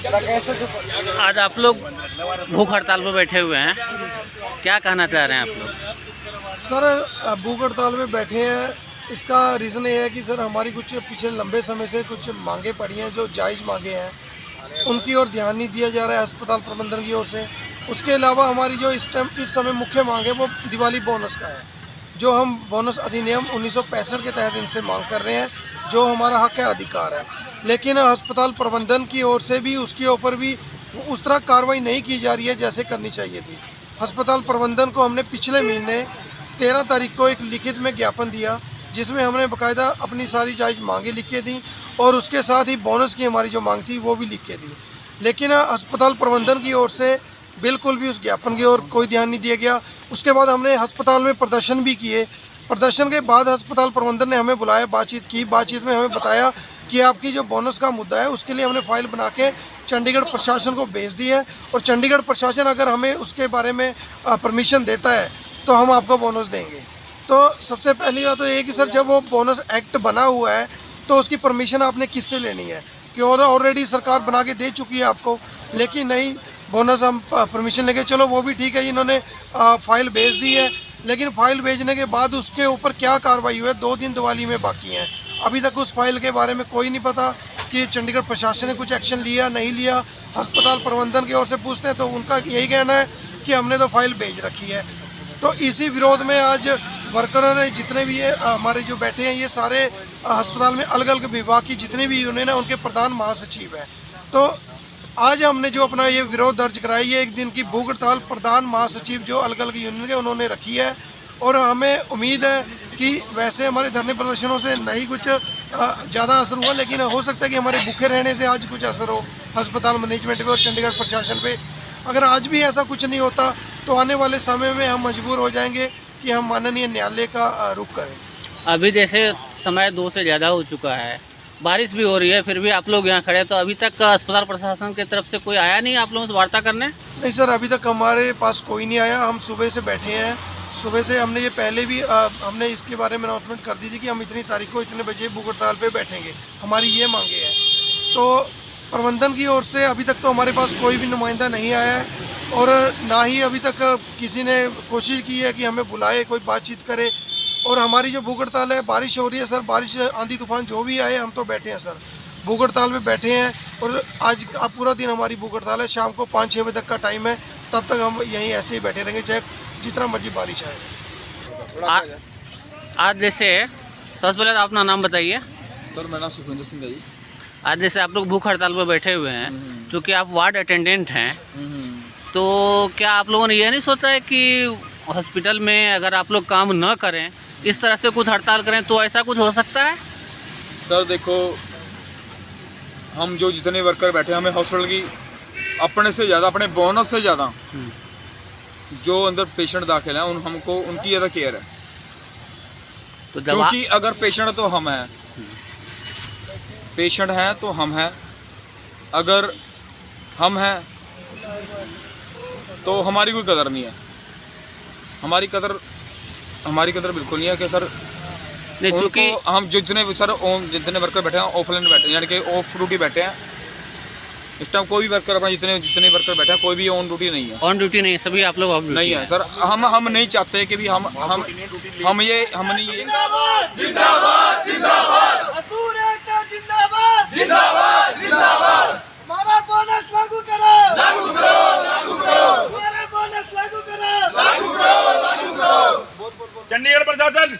आज आप लोग भूख हड़ताल पर बैठे हुए हैं, क्या कहना चाह रहे हैं आप लोग? सर, भूख हड़ताल में बैठे हैं, इसका रीज़न ये है कि सर हमारी कुछ पिछले लंबे समय से कुछ मांगे पड़ी हैं जो जायज़ मांगे हैं, उनकी ओर ध्यान नहीं दिया जा रहा है अस्पताल प्रबंधन की ओर से। उसके अलावा हमारी जो इस समय मुख्य मांग है वो दिवाली बोनस का है, जो हम बोनस अधिनियम 1965 के तहत इनसे मांग कर रहे हैं, जो हमारा हक है, अधिकार है। लेकिन अस्पताल प्रबंधन की ओर से भी उसके ऊपर भी उस तरह कार्रवाई नहीं की जा रही है जैसे करनी चाहिए थी। अस्पताल प्रबंधन को हमने पिछले महीने 13 तारीख को एक लिखित में ज्ञापन दिया, जिसमें हमने बाकायदा अपनी सारी जायज़ मांगे लिख के दी और उसके साथ ही बोनस की हमारी जो मांग थी वो भी लिख के दी। लेकिन अस्पताल प्रबंधन की ओर से बिल्कुल भी उस ज्ञापन की ओर कोई ध्यान नहीं दिया गया। उसके बाद हमने अस्पताल में प्रदर्शन भी किए। प्रदर्शन के बाद अस्पताल प्रबंधन ने हमें बुलाया, बातचीत की। बातचीत में हमें बताया कि आपकी जो बोनस का मुद्दा है उसके लिए हमने फाइल बना के चंडीगढ़ प्रशासन को भेज दी है, और चंडीगढ़ प्रशासन अगर हमें उसके बारे में परमिशन देता है तो हम आपको बोनस देंगे। तो सबसे पहली बात तो ये कि सर, जब वो बोनस एक्ट बना हुआ है तो उसकी परमिशन आपने किससे लेनी है? कि ऑलरेडी सरकार बना के दे चुकी है आपको। लेकिन नहीं, बोनस हम परमिशन लेके, चलो वो भी ठीक है, इन्होंने फाइल भेज दी है। लेकिन फाइल भेजने के बाद उसके ऊपर क्या कार्रवाई हुई है, 2 दिन दिवाली में बाकी हैं। अभी तक उस फाइल के बारे में कोई नहीं पता कि चंडीगढ़ प्रशासन ने कुछ एक्शन लिया नहीं लिया। अस्पताल प्रबंधन की ओर से पूछते हैं तो उनका यही कहना है कि हमने तो फाइल भेज रखी है। तो इसी विरोध में आज वर्करों ने जितने भी ये हमारे जो बैठे हैं, ये सारे अस्पताल में अलग अलग विभाग की जितने भी यूनियन है उनके प्रधान महासचिव हैं। तो आज हमने जो अपना ये विरोध दर्ज कराया, ये एक दिन की भूख हड़ताल प्रधान महासचिव जो अलग अलग यूनियन के उन्होंने रखी है। और हमें उम्मीद है कि वैसे हमारे धरने प्रदर्शनों से नहीं कुछ ज़्यादा असर हुआ, लेकिन हो सकता है कि हमारे भूखे रहने से आज कुछ असर हो अस्पताल मैनेजमेंट पे और चंडीगढ़ प्रशासन पे। अगर आज भी ऐसा कुछ नहीं होता तो आने वाले समय में हम मजबूर हो जाएंगे कि हम माननीय न्यायालय का रुख करें। अभी जैसे समय 2 से ज़्यादा हो चुका है, बारिश भी हो रही है, फिर भी आप लोग यहाँ खड़े, तो अभी तक अस्पताल प्रशासन की तरफ से कोई आया नहीं आप लोगों से वार्ता करने? नहीं सर, अभी तक हमारे पास कोई नहीं आया। हम सुबह से बैठे हैं। सुबह से हमने ये पहले भी हमने इसके बारे में अनाउंसमेंट कर दी थी कि हम इतनी तारीख को इतने बजे भूख हड़ताल पे बैठेंगे, हमारी ये मांगे हैं। तो प्रबंधन की ओर से अभी तक तो हमारे पास कोई भी नुमाइंदा नहीं आया है, और ना ही अभी तक किसी ने कोशिश की है कि हमें बुलाए, कोई बातचीत करे। और हमारी जो भूख हड़ताल है, बारिश हो रही है सर, बारिश आंधी तूफान जो भी आए, हम तो बैठे हैं सर, भूख हड़ताल में बैठे हैं। और आज पूरा दिन हमारी भूख हड़ताल है, शाम को 5-6 बजे तक का टाइम है, तब तक हम यहीं ऐसे ही बैठे रहेंगे चाहे जितना मर्जी बारिश आए। आज जैसे सबसे पहले तो अपना नाम बताइए। सर, मेरा नाम सुखविंदर सिंह है जी। आज जैसे आप लोग भूख हड़ताल पर बैठे हुए हैं, क्योंकि आप वार्ड अटेंडेंट हैं, तो क्या आप लोगों ने ये नहीं सोचा है कि हॉस्पिटल में अगर आप लोग काम न करें, इस तरह से कुछ हड़ताल करें, तो ऐसा कुछ हो सकता है? सर देखो, हम जो जितने वर्कर बैठे हैं, हमें हॉस्पिटल की अपने से ज़्यादा, अपने बोनस से ज़्यादा जो अंदर पेशेंट दाखिल हैं हमको उनकी ज़्यादा केयर है। तो क्योंकि अगर पेशेंट तो हम हैं, पेशेंट हैं तो हम हैं, अगर हम हैं तो हमारी कोई कदर नहीं है। हमारी कदर बिल्कुल नहीं है कि सर नहीं, क्योंकि हम जितने वर्कर बैठे हैं ऑफलाइन बैठे हैं, यानी कि ऑफ ड्यूटी बैठे हैं इस टाइम। कोई भी वर्कर अपना जितने वर्कर बैठे हैं, कोई भी ऑन ड्यूटी नहीं है। ऑन ड्यूटी नहीं है, सभी आप लोग ऑफ ड्यूटी नहीं है सर। हम नहीं चाहते कि भी हम नहीं ये जिंदाबाद जिंदाबाद जिंदाबाद जिंदाबाद जिंदाबाद जिंदाबाद। हमारा बोनस लागू करो, लागू करो, लागू करो। हमारा बोनस लागू करो, लागू करो, लागू करो। चंडीगढ़ प्रशासन